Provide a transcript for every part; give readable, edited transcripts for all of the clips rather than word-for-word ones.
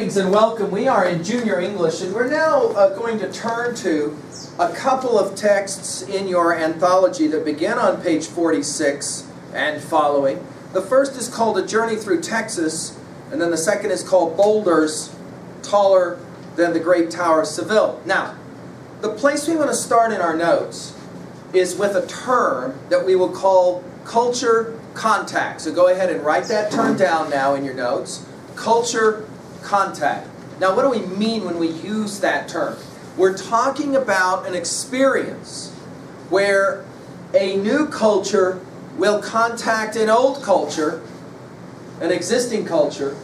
Greetings and welcome. We are in Junior English, and we're now going to turn to a couple of texts in your anthology that begin on page 46 and following. The first is called A Journey Through Texas, and then the second is called Boulders Taller Than the Great Tower of Seville. Now, the place we want to start in our notes is with a term that we will call culture contact. So go ahead and write that term down now in your notes. Culture contact. Now, what do we mean when we use that term? We're talking about an experience where a new culture will contact an old culture, an existing culture,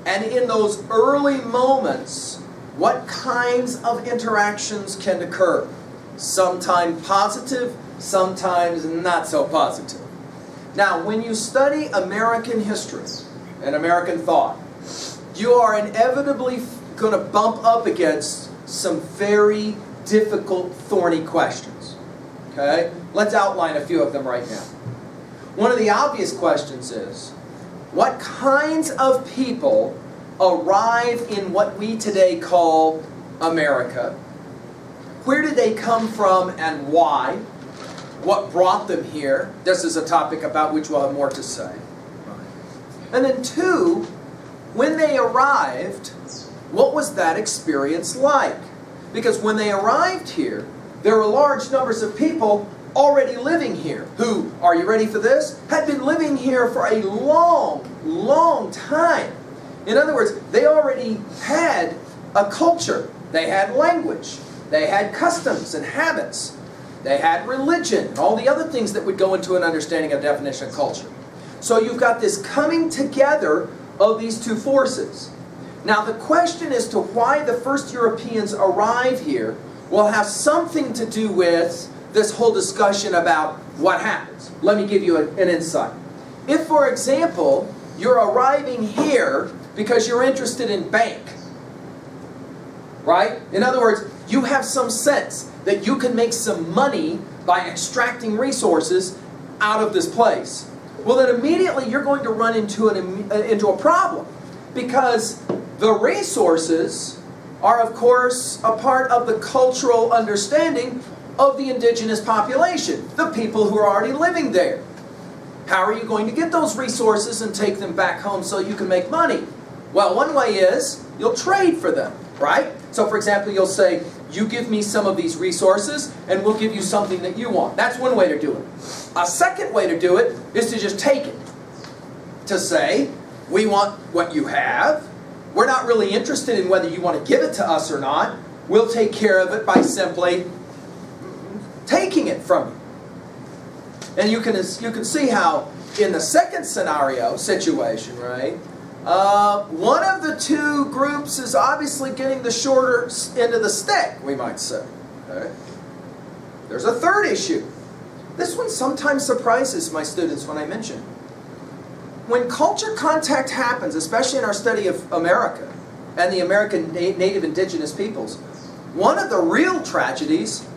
and in those early moments, what kinds of interactions can occur? Sometimes positive, sometimes not so positive. Now, when you study American history and American thought, you are inevitably going to bump up against some very difficult, thorny questions. Okay? Let's outline a few of them right now. One of the obvious questions is, what kinds of people arrive in what we today call America? Where did they come from and why? What brought them here? This is a topic about which we'll have more to say. And then two, when they arrived, what was that experience like? Because when they arrived here, there were large numbers of people already living here who, are you ready for this? Had been living here for a long, long time. In other words, they already had a culture. They had language. They had customs and habits. They had religion, and all the other things that would go into an understanding of definition of culture. So you've got this coming together of these two forces. Now the question as to why the first Europeans arrive here will have something to do with this whole discussion about what happens. Let me give you an insight. If, for example, you're arriving here because you're interested in bank, right? In other words, you have some sense that you can make some money by extracting resources out of this place. Well, then immediately you're going to run into a problem, because the resources are, of course, a part of the cultural understanding of the indigenous population, the people who are already living there. How are you going to get those resources and take them back home so you can make money? Well, one way is you'll trade for them, right? So, for example, you'll say, you give me some of these resources and we'll give you something that you want. That's one way to do it. A second way to do it is to just take it. To say, we want what you have. We're not really interested in whether you want to give it to us or not. We'll take care of it by simply taking it from you. And you can see how in the second scenario situation, right, one of the two groups is obviously getting the shorter end of the stick, we might say. Okay? There's a third issue. This one sometimes surprises my students when I mention it. When culture contact happens, especially in our study of America and the American native indigenous peoples, one of the real tragedies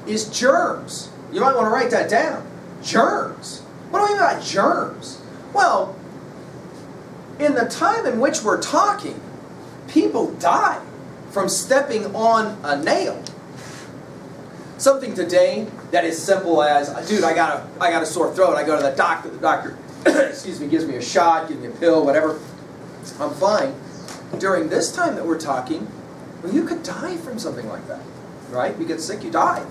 is germs. You might want to write that down. Germs. What do I mean by germs? Well, in the time in which we're talking, people die from stepping on a nail. Something today that is simple as, dude, I got a sore throat. I go to the doctor, excuse me, gives me a shot, gives me a pill, whatever. I'm fine. During this time that we're talking, well, you could die from something like that, right? You get sick, you die.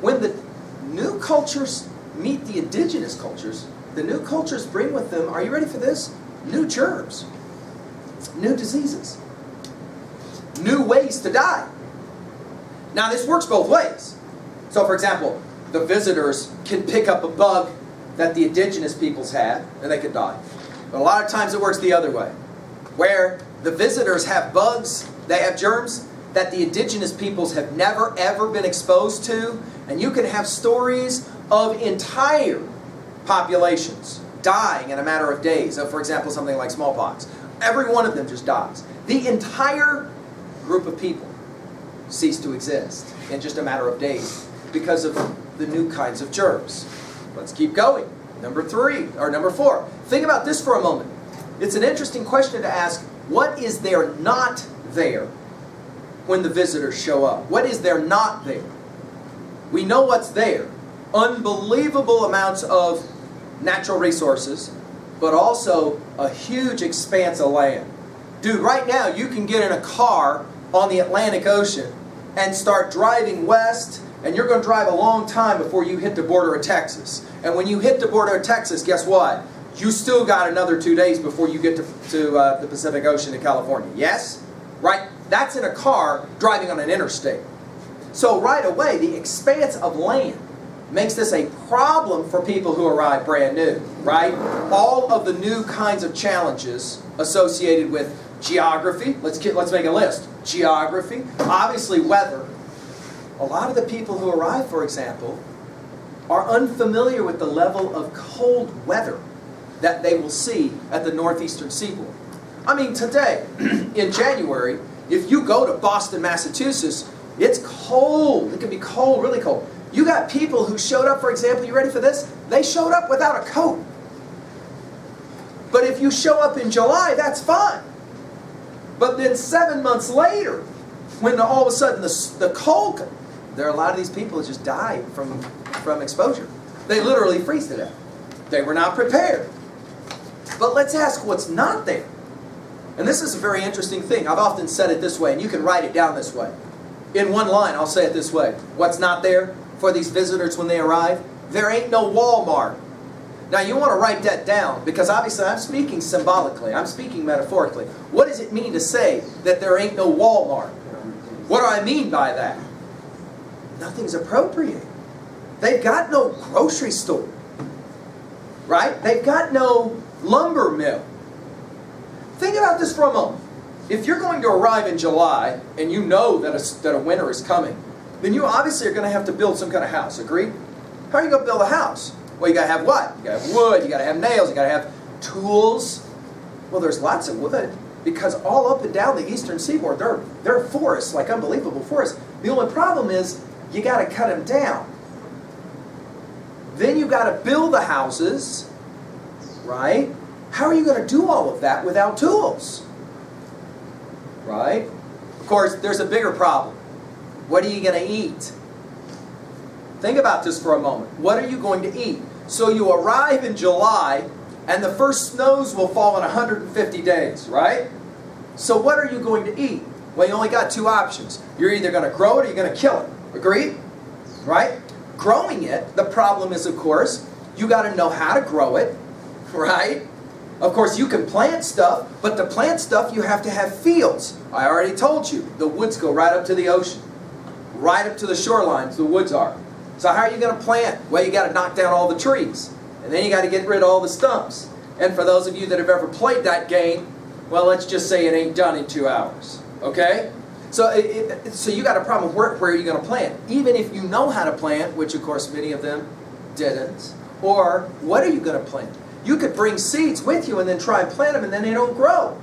When the new cultures meet the indigenous cultures, the new cultures bring with them, are you ready for this? New germs, new diseases, new ways to die. Now this works both ways. So for example, the visitors can pick up a bug that the indigenous peoples had, and they could die. But a lot of times it works the other way, where the visitors have bugs, they have germs that the indigenous peoples have never ever been exposed to, and you can have stories of entire populations dying in a matter of days. So for example, something like smallpox. Every one of them just dies. The entire group of people cease to exist in just a matter of days because of the new kinds of germs. Let's keep going. Number 4. Think about this for a moment. It's an interesting question to ask. What is there not there when the visitors show up? What is there not there? We know what's there. Unbelievable amounts of natural resources, but also a huge expanse of land. Dude, right now you can get in a car on the Atlantic Ocean and start driving west, and you're going to drive a long time before you hit the border of Texas. And when you hit the border of Texas, guess what? You still got another 2 days before you get to the Pacific Ocean in California. Yes? Right? That's in a car driving on an interstate. So right away, the expanse of land makes this a problem for people who arrive brand new, right? All of the new kinds of challenges associated with geography. Let's make a list. Geography, obviously weather. A lot of the people who arrive, for example, are unfamiliar with the level of cold weather that they will see at the northeastern seaboard. I mean, today, in January, if you go to Boston, Massachusetts, it's cold. It can be cold, really cold. You got people who showed up, for example, you ready for this? They showed up without a coat. But if you show up in July, that's fine. But then 7 months later, when all of a sudden the cold, there are a lot of these people that just die from exposure. They literally freeze to death. They were not prepared. But let's ask what's not there. And this is a very interesting thing. I've often said it this way, and you can write it down this way. In one line, I'll say it this way. What's not there for these visitors when they arrive? There ain't no Walmart. Now you want to write that down, because obviously I'm speaking symbolically. I'm speaking metaphorically. What does it mean to say that there ain't no Walmart? What do I mean by that? Nothing's appropriate. They've got no grocery store. Right? They've got no lumber mill. Think about this for a moment. If you're going to arrive in July and you know that a winter is coming, then you obviously are going to have to build some kind of house. Agreed? How are you going to build a house? Well, you got to have what? You got to have wood, you got to have nails, you got to have tools. Well, there's lots of wood, because all up and down the eastern seaboard, there are forests, like unbelievable forests. The only problem is you got to cut them down. Then you got to build the houses, right? How are you going to do all of that without tools? Right? Of course, there's a bigger problem. What are you going to eat? Think about this for a moment. What are you going to eat? So you arrive in July, and the first snows will fall in 150 days, right? So what are you going to eat? Well, you only got two options. You're either going to grow it or you're going to kill it. Agreed? Right? Growing it, the problem is, of course, you got to know how to grow it, right? Of course, you can plant stuff, but to plant stuff, you have to have fields. I already told you, the woods go right up to the ocean. Right up to the shorelines, the woods are. So how are you going to plant? Well, you got to knock down all the trees. And then you got to get rid of all the stumps. And for those of you that have ever played that game, well, let's just say it ain't done in 2 hours. Okay? So you got a problem. Where are you going to plant? Even if you know how to plant, which of course many of them didn't. Or what are you going to plant? You could bring seeds with you and then try and plant them, and then they don't grow.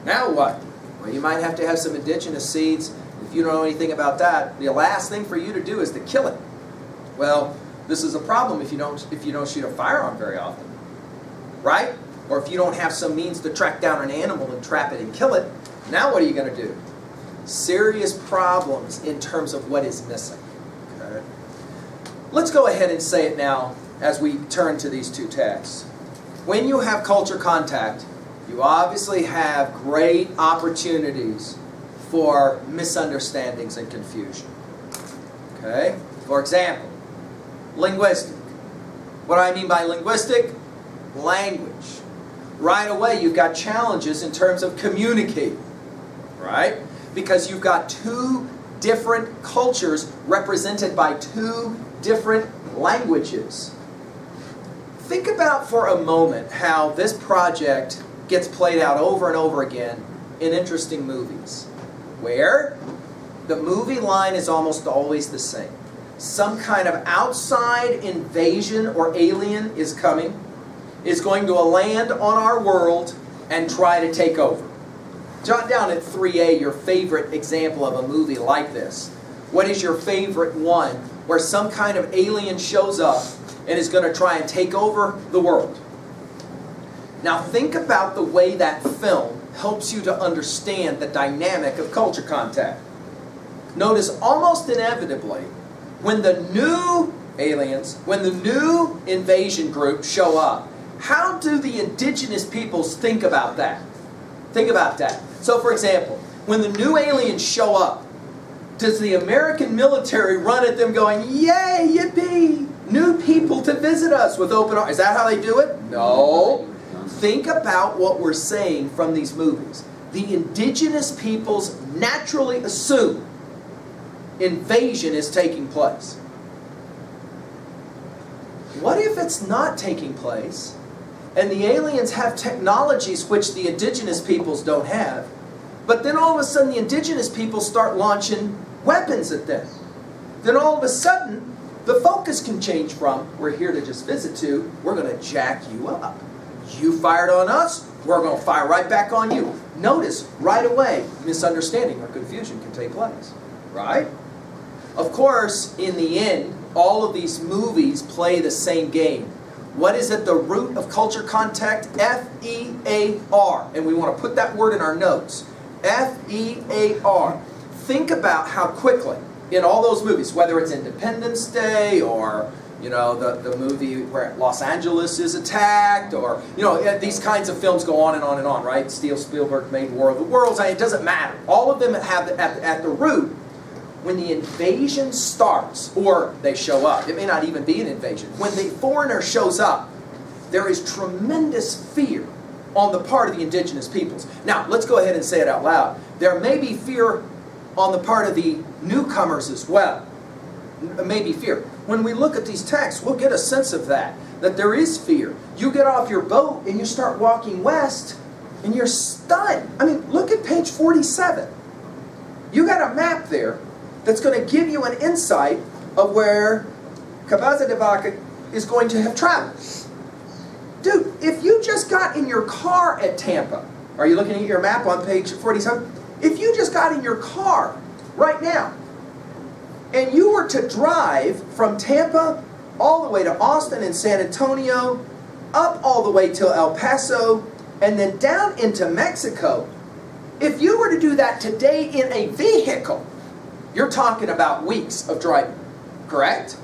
Now what? Well, you might have to have some indigenous seeds. If you don't know anything about that, the last thing for you to do is to kill it. Well, this is a problem if you don't shoot a firearm very often, right? Or if you don't have some means to track down an animal and trap it and kill it. Now what are you going to do? Serious problems in terms of what is missing. Okay? Let's go ahead and say it now as we turn to these two texts. When you have culture contact, you obviously have great opportunities for misunderstandings and confusion. Okay? For example, linguistic. What do I mean by linguistic? Language. Right away, you've got challenges in terms of communicating. Right? Because you've got two different cultures represented by two different languages. Think about for a moment how this project gets played out over and over again in interesting movies, where the movie line is almost always the same. Some kind of outside invasion or alien is coming, is going to land on our world and try to take over. Jot down at 3A your favorite example of a movie like this. What is your favorite one where some kind of alien shows up and is going to try and take over the world? Now think about the way that film helps you to understand the dynamic of culture contact. Notice almost inevitably, when the new aliens, when the new invasion group show up, how do the indigenous peoples think about that? Think about that. So for example, when the new aliens show up, does the American military run at them going, yay, yippee, new people to visit us with open arms? Is that how they do it? No. Think about what we're saying from these movies. The indigenous peoples naturally assume invasion is taking place. What if it's not taking place, and the aliens have technologies which the indigenous peoples don't have, but then all of a sudden the indigenous peoples start launching weapons at them? Then all of a sudden, the focus can change from, we're here to just visit, to, we're going to jack you up. You fired on us, we're going to fire right back on you. Notice, right away, misunderstanding or confusion can take place. Right? Of course, in the end, all of these movies play the same game. What is at the root of culture contact? F-E-A-R. And we want to put that word in our notes. F-E-A-R. Think about how quickly, in all those movies, whether it's Independence Day or, you know, the movie where Los Angeles is attacked, or, you know, these kinds of films go on and on and on, right? Spielberg made War of the Worlds. It doesn't matter. All of them have at the root, when the invasion starts, or they show up, it may not even be an invasion. When the foreigner shows up, there is tremendous fear on the part of the indigenous peoples. Now, let's go ahead and say it out loud. There may be fear on the part of the newcomers as well. Maybe fear. When we look at these texts, we'll get a sense of that there is fear. You get off your boat and you start walking west, and you're stunned. I mean, look at page 47. You got a map there that's going to give you an insight of where Cabeza de Vaca is going to have traveled. Dude, if you just got in your car at Tampa, are you looking at your map on page 47? If you just got in your car right now, and you were to drive from Tampa all the way to Austin and San Antonio, up all the way to El Paso, and then down into Mexico, if you were to do that today in a vehicle, you're talking about weeks of driving, correct?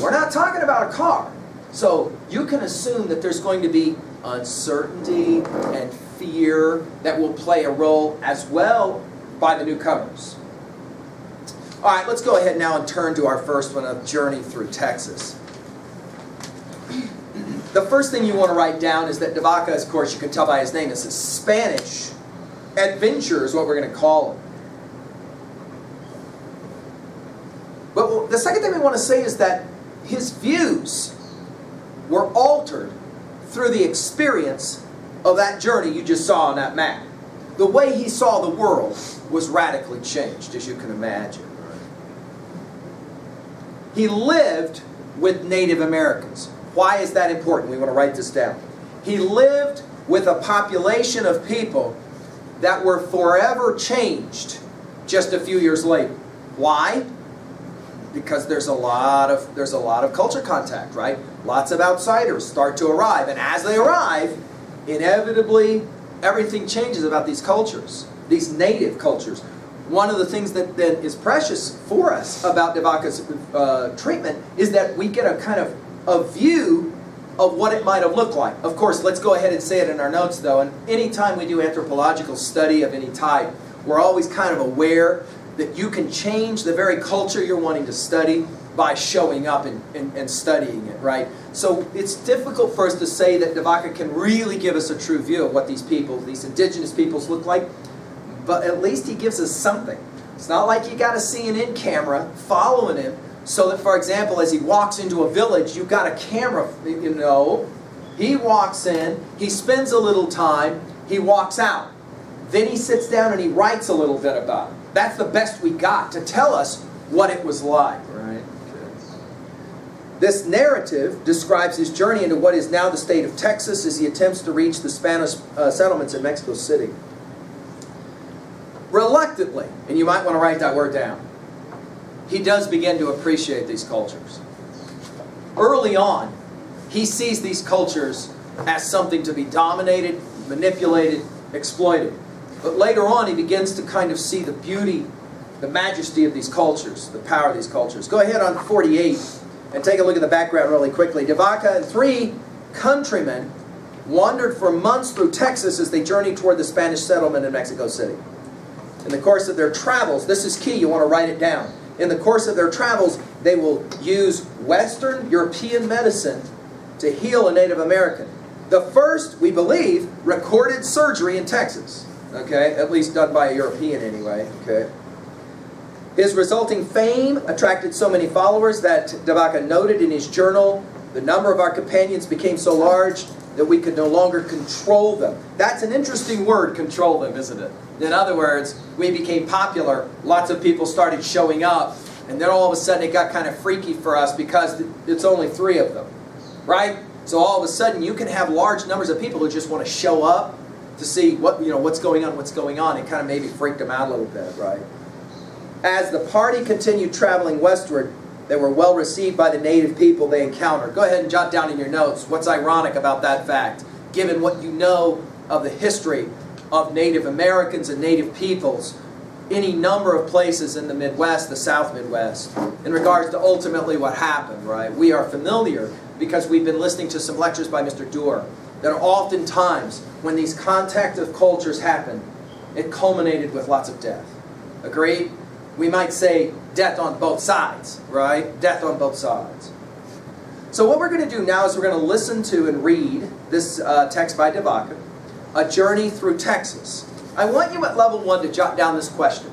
We're not talking about a car. So you can assume that there's going to be uncertainty and fear that will play a role as well by the newcomers. All right, let's go ahead now and turn to our first one, a journey through Texas. The first thing you want to write down is that de Vaca, of course, you can tell by his name, is a Spanish adventurer is what we're going to call him. But the second thing we want to say is that his views were altered through the experience of that journey you just saw on that map. The way he saw the world was radically changed, as you can imagine. He lived with Native Americans. Why is that important? We want to write this down. He lived with a population of people that were forever changed just a few years later. Why? Because there's a lot of culture contact, right? Lots of outsiders start to arrive, and as they arrive, inevitably everything changes about these cultures, these native cultures. One of the things that is precious for us about de Vaca's treatment is that we get a kind of a view of what it might have looked like. Of course, let's go ahead and say it in our notes, though. And anytime we do anthropological study of any type, we're always kind of aware that you can change the very culture you're wanting to study by showing up and studying it, right? So it's difficult for us to say that de Vaca can really give us a true view of what these people, these indigenous peoples look like, but at least he gives us something. It's not like you got a CNN camera following him so that, for example, as he walks into a village, you've got a camera, you know. He walks in, he spends a little time, he walks out. Then he sits down and he writes a little bit about it. That's the best we got to tell us what it was like. Right. This narrative describes his journey into what is now the state of Texas as he attempts to reach the Spanish settlements in Mexico City. Reluctantly, and you might want to write that word down, he does begin to appreciate these cultures. Early on, he sees these cultures as something to be dominated, manipulated, exploited. But later on, he begins to kind of see the beauty, the majesty of these cultures, the power of these cultures. Go ahead on 48 and take a look at the background really quickly. Vaca and 3 countrymen wandered for months through Texas as they journeyed toward the Spanish settlement in Mexico City. In the course of their travels, this is key, you want to write it down. In the course of their travels, they will use Western European medicine to heal a Native American. The first, we believe, recorded surgery in Texas. Okay, at least done by a European anyway. Okay. His resulting fame attracted so many followers that Vaca noted in his journal, the number of our companions became so large that we could no longer control them. That's an interesting word, control them, isn't it? In other words, we became popular, lots of people started showing up, and then all of a sudden it got kind of freaky for us because it's only 3 of them, right? So all of a sudden you can have large numbers of people who just want to show up to see what's going on. It kind of maybe freaked them out a little bit, right? As the party continued traveling westward, they were well received by the native people they encountered. Go ahead and jot down in your notes what's ironic about that fact, given what you know of the history of Native Americans and Native peoples, any number of places in the Midwest, the South Midwest, in regards to ultimately what happened, right? We are familiar because we've been listening to some lectures by Mr. Doerr that are oftentimes, when these contact of cultures happen, it culminated with lots of death. Agreed? We might say death on both sides, right? Death on both sides. So what we're going to do now is we're going to listen to and read this text by Vaca, A Journey Through Texas. I want you at level 1 to jot down this question.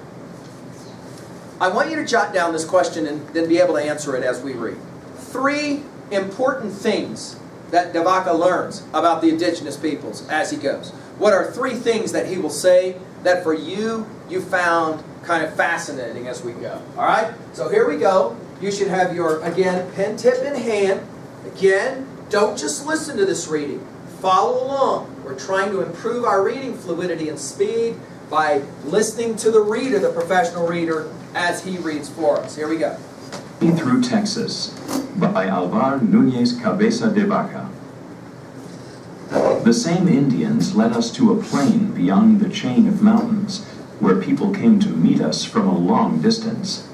I want you to jot down this question and then be able to answer it as we read. 3 important things that Vaca learns about the indigenous peoples as he goes. What are 3 things that he will say that for you found kind of fascinating as we go? All right? So here we go. You should have your, again, pen tip in hand. Again, don't just listen to this reading. Follow along. We're trying to improve our reading fluidity and speed by listening to the reader, the professional reader, as he reads for us. Here we go. Through Texas by Alvar Nunez Cabeza de Vaca. The same Indians led us to a plain beyond the chain of mountains where people came to meet us from a long distance.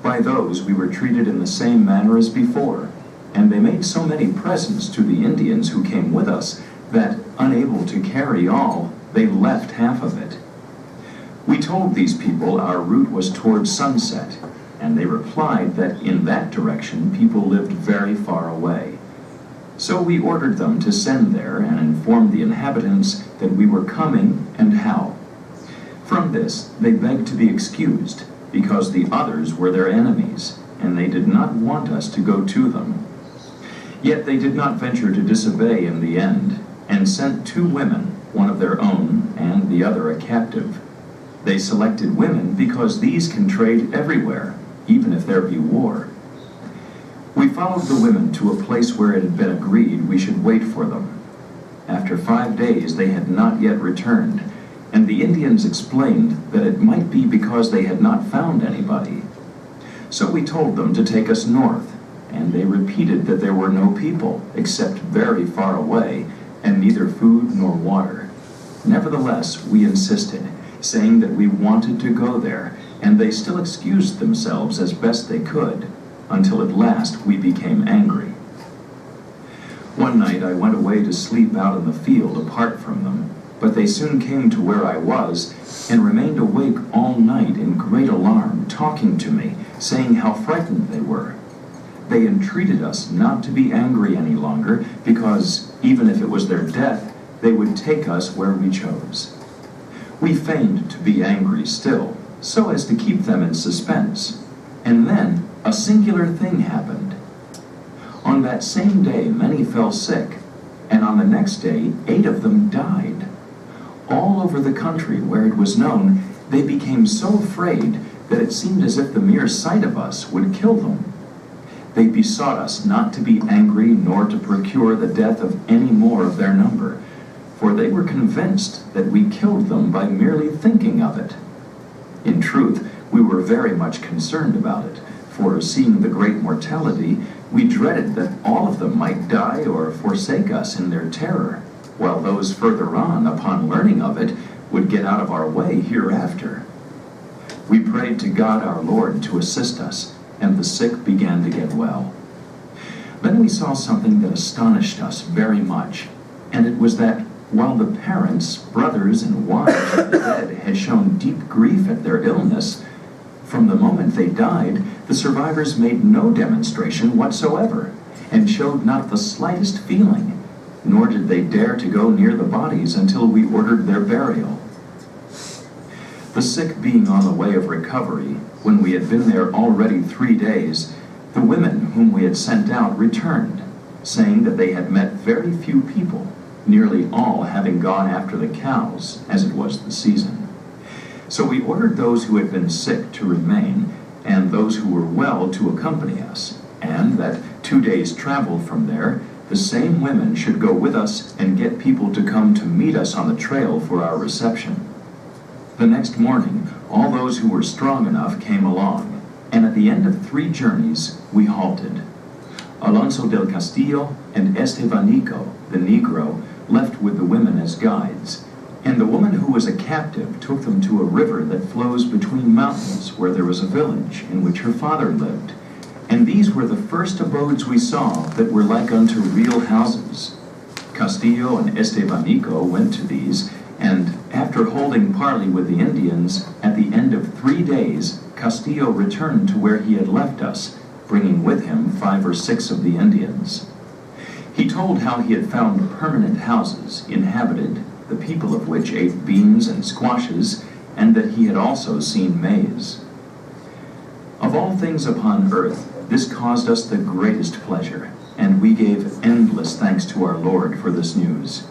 By those we were treated in the same manner as before, and they made so many presents to the Indians who came with us that, unable to carry all, they left half of it. We told these people our route was toward sunset, and they replied that in that direction people lived very far away. So we ordered them to send there and inform the inhabitants that we were coming and how. From this, they begged to be excused, because the others were their enemies, and they did not want us to go to them. Yet they did not venture to disobey in the end, and sent 2 women, one of their own, and the other a captive. They selected women because these can trade everywhere, even if there be war. We followed the women to a place where it had been agreed we should wait for them. After 5 days they had not yet returned, and the Indians explained that it might be because they had not found anybody. So we told them to take us north, and they repeated that there were no people, except very far away, and neither food nor water. Nevertheless, we insisted, saying that we wanted to go there, and they still excused themselves as best they could, until at last we became angry. One night I went away to sleep out in the field apart from them, but they soon came to where I was, and remained awake all night in great alarm, talking to me, saying how frightened they were. They entreated us not to be angry any longer, because, even if it was their death, they would take us where we chose. We feigned to be angry still, so as to keep them in suspense. And then, a singular thing happened. On that same day, many fell sick, and on the next day, 8 of them died. All over the country where it was known, they became so afraid that it seemed as if the mere sight of us would kill them. They besought us not to be angry nor to procure the death of any more of their number, for they were convinced that we killed them by merely thinking of it. In truth, we were very much concerned about it, for seeing the great mortality, we dreaded that all of them might die or forsake us in their terror. while those further on, upon learning of it, would get out of our way hereafter. We prayed to God our Lord to assist us, and the sick began to get well. Then we saw something that astonished us very much, and it was that while the parents, brothers, and wives of the dead had shown deep grief at their illness, from the moment they died, the survivors made no demonstration whatsoever, and showed not the slightest feeling, nor did they dare to go near the bodies until we ordered their burial. The sick being on the way of recovery, when we had been there already 3 days, the women whom we had sent out returned, saying that they had met very few people, nearly all having gone after the cows, as it was the season. So we ordered those who had been sick to remain, and those who were well to accompany us, and that 2 days' travel from there, the same women should go with us and get people to come to meet us on the trail for our reception. The next morning, all those who were strong enough came along, and at the end of 3 journeys, we halted. Alonso del Castillo and Estevanico, the Negro, left with the women as guides, and the woman who was a captive took them to a river that flows between mountains where there was a village in which her father lived. And these were the first abodes we saw that were like unto real houses. Castillo and Estevanico went to these, and after holding parley with the Indians, at the end of 3 days, Castillo returned to where he had left us, bringing with him 5 or 6 of the Indians. He told how he had found permanent houses inhabited, the people of which ate beans and squashes, and that he had also seen maize. Of all things upon earth, this caused us the greatest pleasure, and we gave endless thanks to our Lord for this news.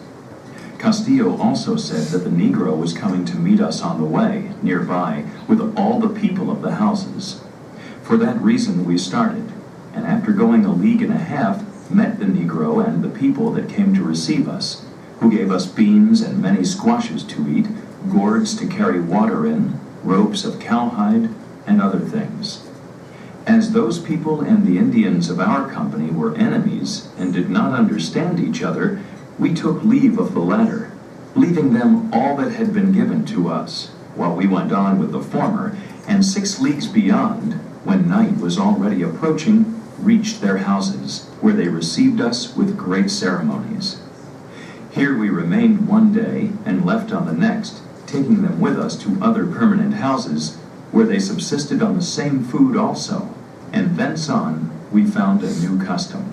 Castillo also said that the Negro was coming to meet us on the way, nearby, with all the people of the houses. For that reason we started, and after going 1.5 leagues, met the Negro and the people that came to receive us, who gave us beans and many squashes to eat, gourds to carry water in, ropes of cowhide, and other things. As those people and the Indians of our company were enemies and did not understand each other, we took leave of the latter, leaving them all that had been given to us, while we went on with the former, and 6 leagues beyond, when night was already approaching, reached their houses, where they received us with great ceremonies. Here we remained 1 day, and left on the next, taking them with us to other permanent houses, where they subsisted on the same food also, and thence on we found a new custom.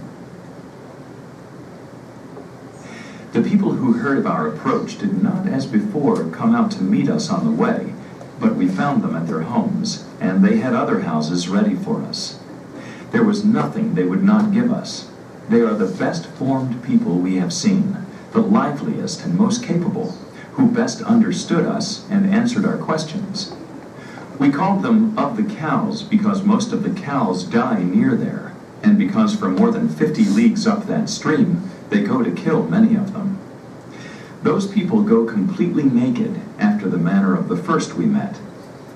The people who heard of our approach did not, as before, come out to meet us on the way, but we found them at their homes, and they had other houses ready for us. There was nothing they would not give us. They are the best formed people we have seen, the liveliest and most capable, who best understood us and answered our questions. We called them of the cows because most of the cows die near there, and because for more than 50 leagues up that stream, they go to kill many of them. Those people go completely naked after the manner of the first we met.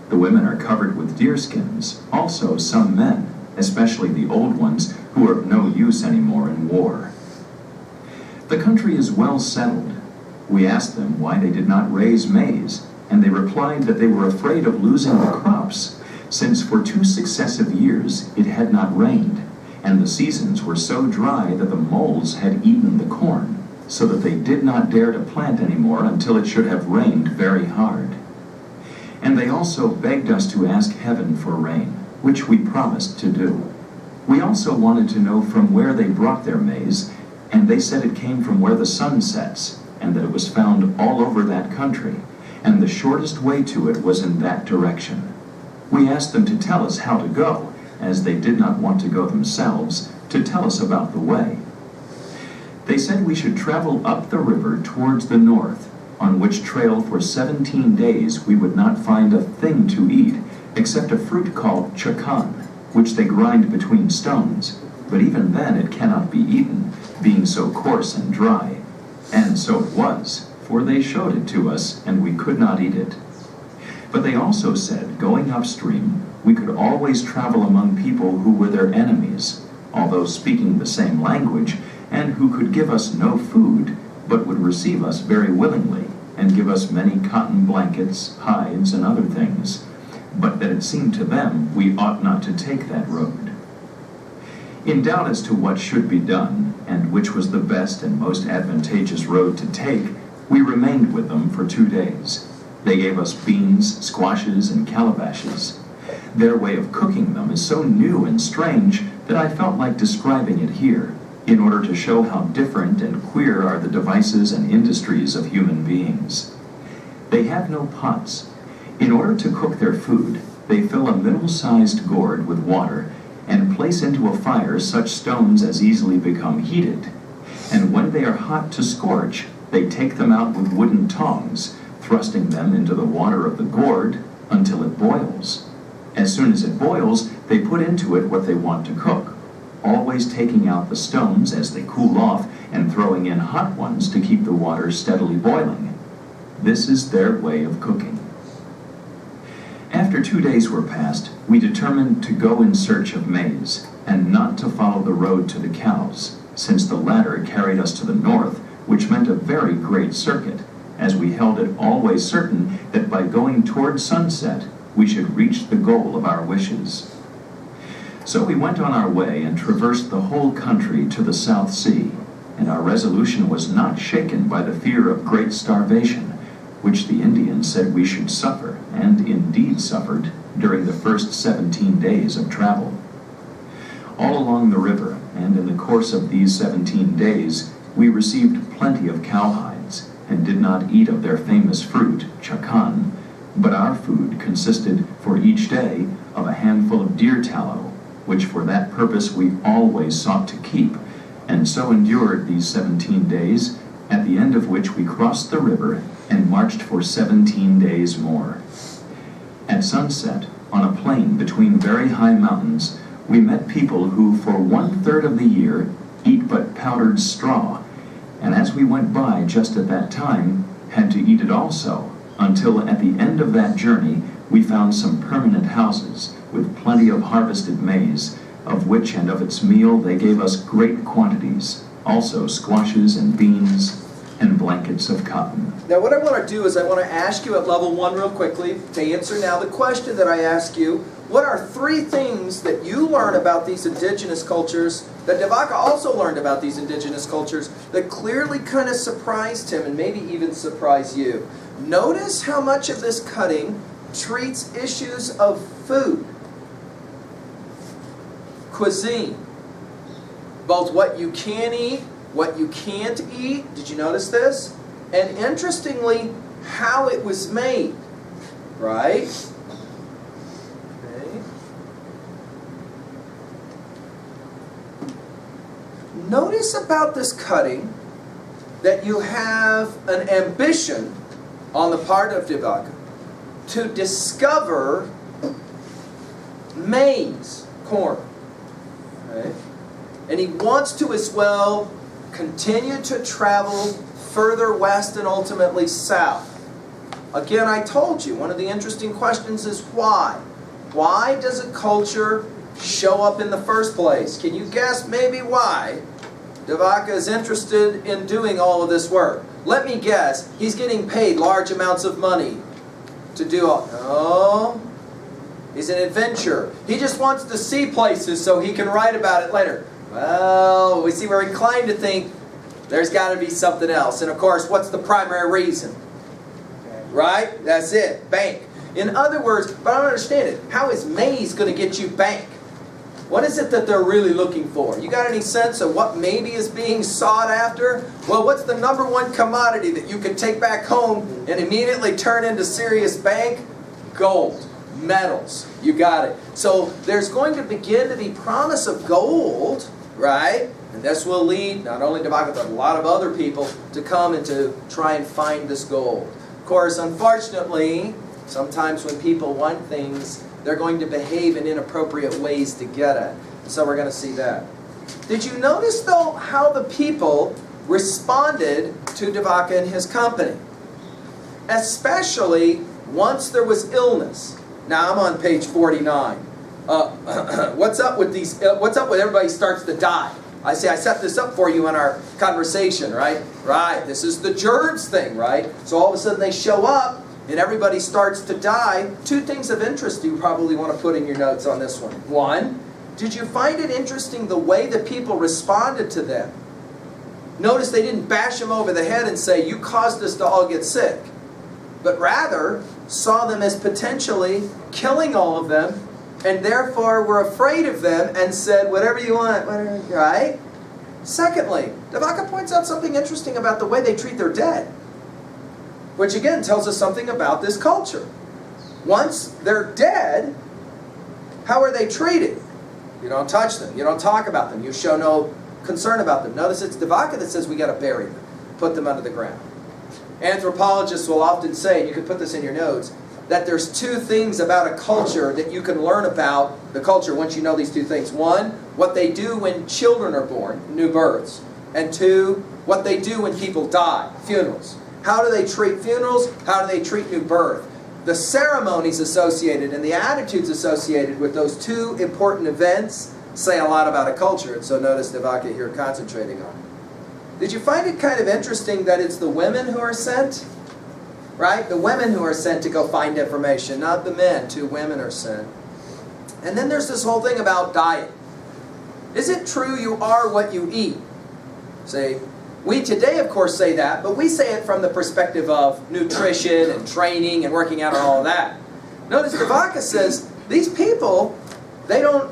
The women are covered with deerskins, also some men, especially the old ones who are of no use anymore in war. The country is well settled. We asked them why they did not raise maize, and they replied that they were afraid of losing the crops, since for 2 successive years it had not rained, and the seasons were so dry that the moles had eaten the corn, so that they did not dare to plant anymore until it should have rained very hard. And they also begged us to ask heaven for rain, which we promised to do. We also wanted to know from where they brought their maize, and they said it came from where the sun sets, and that it was found all over that country, and the shortest way to it was in that direction. We asked them to tell us how to go, as they did not want to go themselves, to tell us about the way. They said we should travel up the river towards the north, on which trail for 17 days we would not find a thing to eat, except a fruit called chacan, which they grind between stones, but even then it cannot be eaten, being so coarse and dry. And so it was, for they showed it to us, and we could not eat it. But they also said, going upstream, we could always travel among people who were their enemies, although speaking the same language, and who could give us no food, but would receive us very willingly and give us many cotton blankets, hides, and other things, but that it seemed to them we ought not to take that road. In doubt as to what should be done, and which was the best and most advantageous road to take, we remained with them for 2 days. They gave us beans, squashes, and calabashes. Their way of cooking them is so new and strange that I felt like describing it here, in order to show how different and queer are the devices and industries of human beings. They have no pots. In order to cook their food, they fill a middle-sized gourd with water and place into a fire such stones as easily become heated. And when they are hot to scorch, they take them out with wooden tongs, thrusting them into the water of the gourd until it boils. As soon as it boils, they put into it what they want to cook, always taking out the stones as they cool off and throwing in hot ones to keep the water steadily boiling. This is their way of cooking. After 2 days were passed, we determined to go in search of maize, and not to follow the road to the cows, since the latter carried us to the north, which meant a very great circuit, as we held it always certain that by going toward sunset, we should reach the goal of our wishes. So we went on our way and traversed the whole country to the South Sea, and our resolution was not shaken by the fear of great starvation, which the Indians said we should suffer, and indeed suffered, during the first 17 days of travel. All along the river, and in the course of these 17 days, we received plenty of cowhides, and did not eat of their famous fruit, chacan, but our food consisted for each day of a handful of deer tallow, which for that purpose we always sought to keep, and so endured these 17 days, at the end of which we crossed the river and marched for 17 days more. At sunset, on a plain between very high mountains, we met people who for 1/3 of the year eat but powdered straw, and as we went by just at that time, had to eat it also, until at the end of that journey we found some permanent houses with plenty of harvested maize, of which and of its meal they gave us great quantities, also squashes and beans and blankets of cotton. Now what I want to do is I want to ask you at level 1 real quickly to answer now the question that I asked you. What are 3 things that you learn about these indigenous cultures, that Vaca also learned about these indigenous cultures, that clearly kind of surprised him and maybe even surprised you? Notice how much of this cutting treats issues of food, cuisine, both what you can eat, what you can't eat. Did you notice this? And interestingly, how it was made, right? Okay. Notice about this cutting that you have an ambition on the part of Vaca to discover maize, corn. Okay. And he wants to as well continue to travel further west and ultimately south. Again, I told you, one of the interesting questions is why? Why does a culture show up in the first place? Can you guess maybe why Vaca is interested in doing all of this work? Let me guess, he's getting paid large amounts of money to do all... No. He's an adventurer. He just wants to see places so he can write about it later. Well, we see we're inclined to think there's got to be something else. And of course, what's the primary reason? Right? That's it. Bank. In other words, but I don't understand it. How is maize going to get you bank? What is it that they're really looking for? You got any sense of what maybe is being sought after? Well, what's the number one commodity that you can take back home and immediately turn into serious bank? Gold. Metals. You got it. So there's going to begin to be promise of gold, right? And this will lead not only to Vaca, but a lot of other people to come and to try and find this gold. Of course, unfortunately, sometimes when people want things, they're going to behave in inappropriate ways to get it. So we're going to see that. Did you notice, though, how the people responded to Vaca and his company? Especially once there was illness. Now, I'm on page 49. What's up with these? What's up with everybody starts to die? I set this up for you in our conversation, right? Right, this is the germs thing, right? So all of a sudden they show up, and everybody starts to die. Two things of interest you probably want to put in your notes on this one. One, did you find it interesting the way that people responded to them? Notice they didn't bash them over the head and say, you caused us to all get sick. But rather, saw them as potentially killing all of them, and therefore were afraid of them and said, whatever you want, whatever, right? Secondly, Vaca points out something interesting about the way they treat their dead, which again tells us something about this culture. Once they're dead, how are they treated? You don't touch them. You don't talk about them. You show no concern about them. Notice it's Vaca that says we got to bury them, put them under the ground. Anthropologists will often say, and you can put this in your notes, that there's two things about a culture that you can learn about the culture once you know these two things. One, what they do when children are born, new births. And two, what they do when people die, funerals. How do they treat funerals? How do they treat new birth? The ceremonies associated and the attitudes associated with those two important events say a lot about a culture. And so notice Vaca here concentrating on it. Did you find it kind of interesting that it's the women who are sent? Right? The women who are sent to go find information, not the men. Two women are sent. And then there's this whole thing about diet. Is it true you are what you eat? See, we today, of course, say that, but we say it from the perspective of nutrition and training and working out and all of that. Notice Vaca says these people, they don't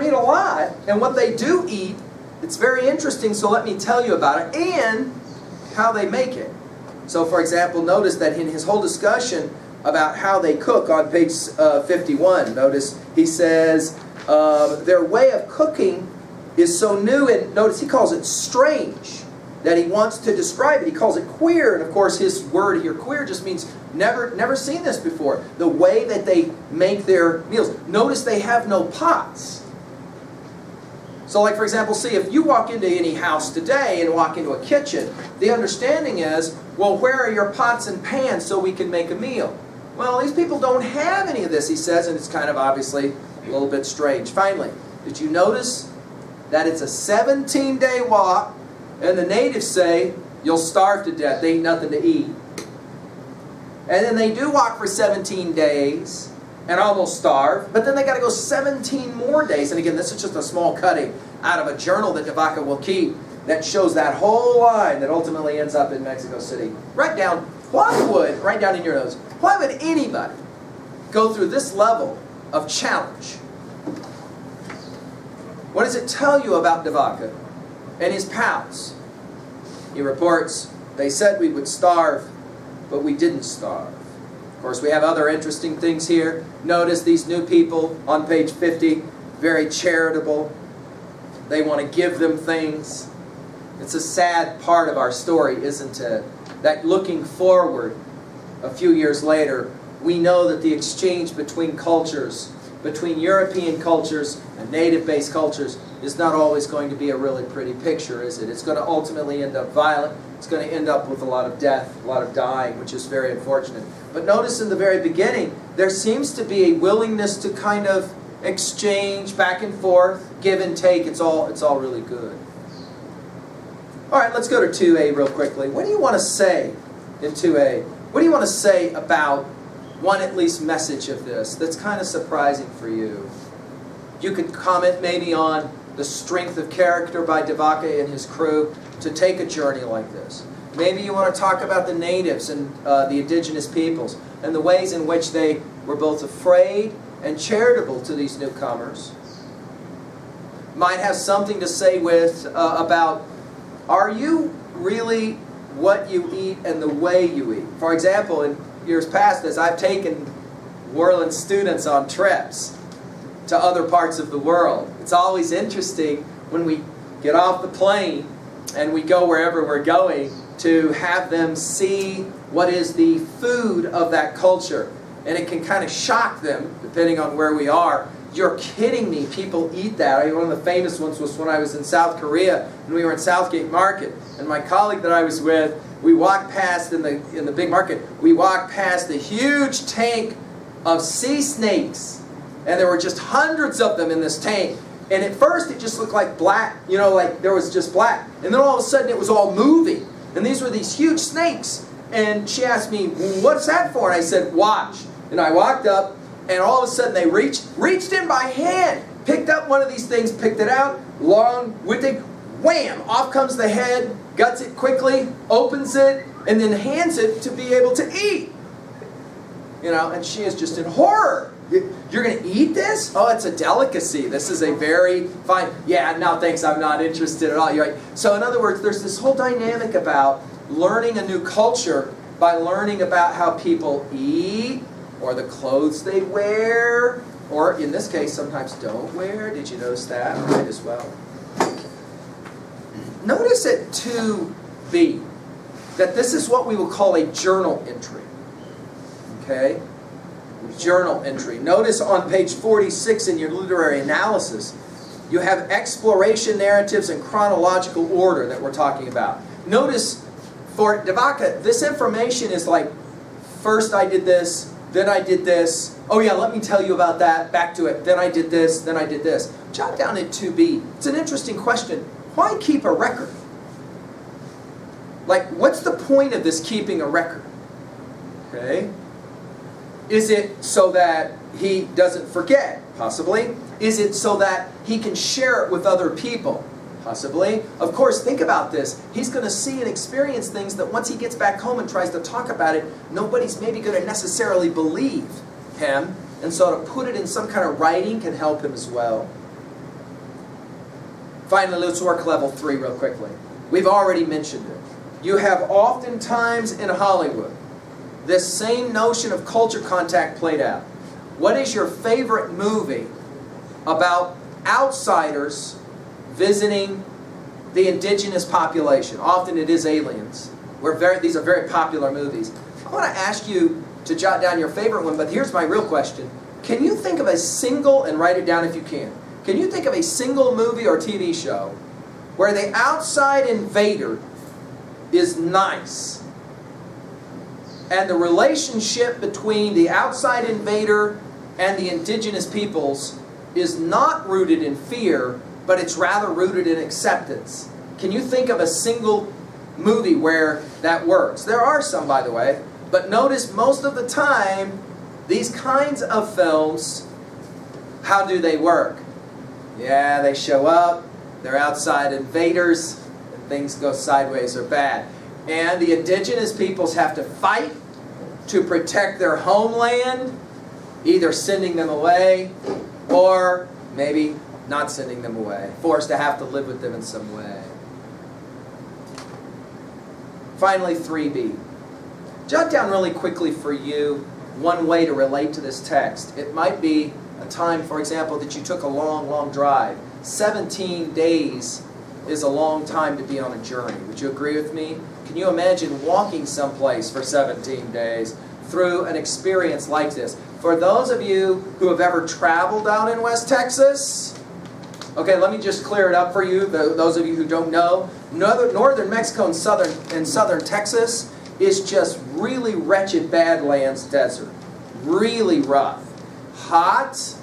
eat a lot, and what they do eat, it's very interesting, so let me tell you about it and how they make it. So, for example, notice that in his whole discussion about how they cook on page 51, notice he says their way of cooking is so new, and notice he calls it strange, that he wants to describe it. He calls it queer, and of course his word here, queer, just means never seen this before. The way that they make their meals. Notice they have no pots. So like for example, see if you walk into any house today and walk into a kitchen, the understanding is, well, where are your pots and pans so we can make a meal? Well, these people don't have any of this, he says, and it's kind of obviously a little bit strange. Finally, did you notice that it's a 17-day walk, and the natives say, you'll starve to death, they ain't nothing to eat. And then they do walk for 17 days, and almost starve, but then they got to go 17 more days. And again, this is just a small cutting out of a journal that Vaca will keep that shows that whole line that ultimately ends up in Mexico City. Write down in your notes, why would anybody go through this level of challenge? What does it tell you about Vaca and his pals? He reports, they said we would starve, but we didn't starve. Of course, we have other interesting things here. Notice these new people on page 50, very charitable. They want to give them things. It's a sad part of our story, isn't it? That looking forward a few years later, we know that the exchange between cultures, between European cultures and native-based cultures, is not always going to be a really pretty picture, is it? It's going to ultimately end up violent. It's going to end up with a lot of death, a lot of dying, which is very unfortunate. But notice in the very beginning, there seems to be a willingness to kind of exchange back and forth, give and take. It's all really good. All right, let's go to 2A real quickly. What do you want to say in 2A? What do you want to say about one at least message of this that's kind of surprising for you? You could comment maybe on the strength of character by Vaca and his crew to take a journey like this. Maybe you want to talk about the natives and the indigenous peoples and the ways in which they were both afraid and charitable to these newcomers. Might have something to say with about, are you really what you eat and the way you eat? For example, in years past, as I've taken Whirling students on trips to other parts of the world, it's always interesting when we get off the plane and we go wherever we're going to have them see what is the food of that culture. And it can kind of shock them, depending on where we are. You're kidding me, people eat that. One of the famous ones was when I was in South Korea, and we were in Southgate Market. And my colleague that I was with, we walked past, in the big market, we walked past the huge tank of sea snakes. And there were just hundreds of them in this tank. And at first it just looked like black, you know, like there was just black. And then all of a sudden it was all moving. And these were these huge snakes. And she asked me, what's that for? And I said, watch. And I walked up, and all of a sudden they reached in by hand, picked up one of these things, picked it out, long, with it, wham, off comes the head, guts it quickly, opens it, and then hands it to be able to eat. You know, and she is just in horror. You're going to eat this? Oh, it's a delicacy. This is a very fine, yeah, no thanks, I'm not interested at all. You're right. So in other words, there's this whole dynamic about learning a new culture by learning about how people eat, or the clothes they wear, or in this case, sometimes don't wear. Did you notice that? I might as well. Notice at 2b that this is what we will call a journal entry. Okay? Journal entry. Notice on page 46 in your literary analysis, you have exploration narratives and chronological order that we're talking about. Notice for Vaca, this information is like, first I did this, then I did this. Oh yeah, let me tell you about that. Back to it. Then I did this, then I did this. Jot down in 2b. It's an interesting question. Why keep a record? Like, what's the point of this keeping a record? Okay? Is it so that he doesn't forget? Possibly. Is it so that he can share it with other people? Possibly. Of course, think about this. He's going to see and experience things that once he gets back home and tries to talk about it, nobody's maybe going to necessarily believe him. And so to put it in some kind of writing can help him as well. Finally, let's work level 3 real quickly. We've already mentioned it. You have oftentimes in Hollywood this same notion of culture contact played out. What is your favorite movie about outsiders visiting the indigenous population? Often it is aliens. These are very popular movies. I want to ask you to jot down your favorite one, but here's my real question. Can you think of a single, and write it down if you can you think of a single movie or TV show where the outside invader is nice, and the relationship between the outside invader and the indigenous peoples is not rooted in fear, but it's rather rooted in acceptance? Can you think of a single movie where that works? There are some, by the way, but notice most of the time, these kinds of films, how do they work? Yeah, they show up, they're outside invaders, and things go sideways or bad. And the indigenous peoples have to fight to protect their homeland, either sending them away or maybe not sending them away, forced to have to live with them in some way. Finally, 3b. Jot down really quickly for you one way to relate to this text. It might be a time, for example, that you took a long, long drive. 17 days is a long time to be on a journey. Would you agree with me? Can you imagine walking someplace for 17 days through an experience like this? For those of you who have ever traveled out in West Texas, okay, let me just clear it up for you, those of you who don't know. Northern Mexico and southern Texas is just really wretched Badlands desert. Really rough. Hot,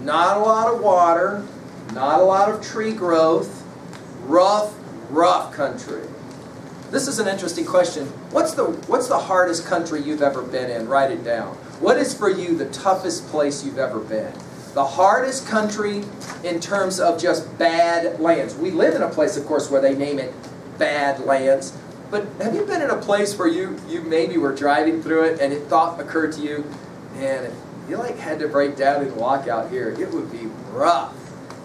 not a lot of water, not a lot of tree growth, rough country. This is an interesting question. What's the hardest country you've ever been in? Write it down. What is for you the toughest place you've ever been? The hardest country in terms of just bad lands. We live in a place, of course, where they name it Badlands. But have you been in a place where you maybe were driving through it and thought occurred to you, man, if you had to break down and walk out here, it would be rough.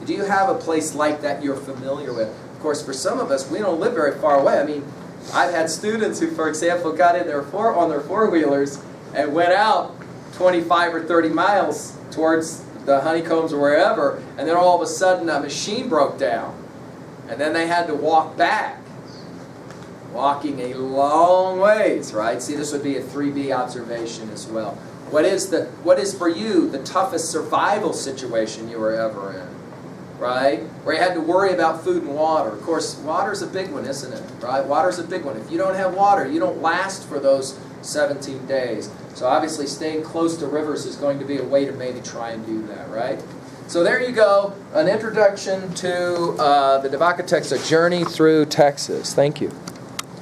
Do you have a place like that you're familiar with? Of course, for some of us, we don't live very far away. I mean, I've had students who, for example, got in on their four-wheelers and went out 25 or 30 miles towards the honeycombs or wherever, and then all of a sudden a machine broke down. And then they had to walk back. Walking a long ways, right? See, this would be a 3B observation as well. What is for you the toughest survival situation you were ever in? Right? Where you had to worry about food and water. Of course, water's a big one, isn't it? Right? Water's a big one. If you don't have water, you don't last for those 17 days. So obviously staying close to rivers is going to be a way to maybe try and do that, right? So there you go, an introduction to the Vaca text, A Journey Through Texas. Thank you.